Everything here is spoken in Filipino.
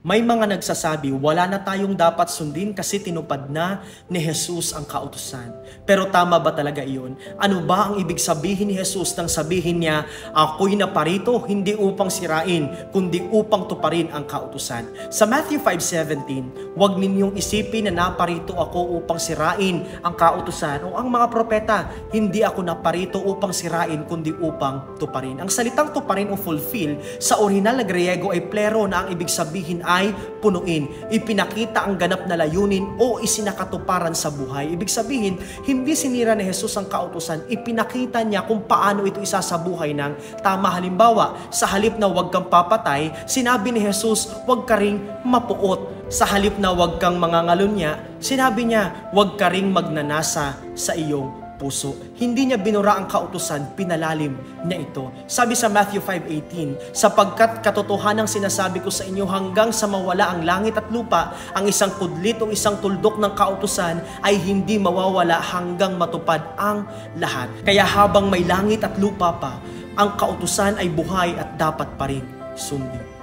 May mga nagsasabi, wala na tayong dapat sundin kasi tinupad na ni Jesus ang kautusan. Pero tama ba talaga iyon? Ano ba ang ibig sabihin ni Jesus nang sabihin niya, ako'y naparito hindi upang sirain, kundi upang tuparin ang kautusan? Sa Matthew 5:17, huwag ninyong isipin na naparito ako upang sirain ang kautusan o ang mga propeta. Hindi ako naparito upang sirain, kundi upang tuparin. Ang salitang tuparin o fulfill sa orihinal na Griego ay plero na ang ibig sabihin ay punuin. Ipinakita ang ganap na layunin o isinakatuparan sa buhay. Ibig sabihin, hindi sinira ni Jesus ang kautusan, ipinakita niya kung paano ito isasabuhay ng tama. Halimbawa, sa halip na huwag kang papatay, sinabi ni Jesus, huwag ka ring mapuot. Sa halip na huwag kang mangangalunya, sinabi niya, huwag ka ring magnanasa sa iyong puso. Hindi niya binura ang kautusan, pinalalim niya ito. Sabi sa Matthew 5:18, sapagkat katotohanang sinasabi ko sa inyo, hanggang sa mawala ang langit at lupa, ang isang kudlit o isang tuldok ng kautusan ay hindi mawawala hanggang matupad ang lahat. Kaya habang may langit at lupa pa, ang kautusan ay buhay at dapat pa rin sundin.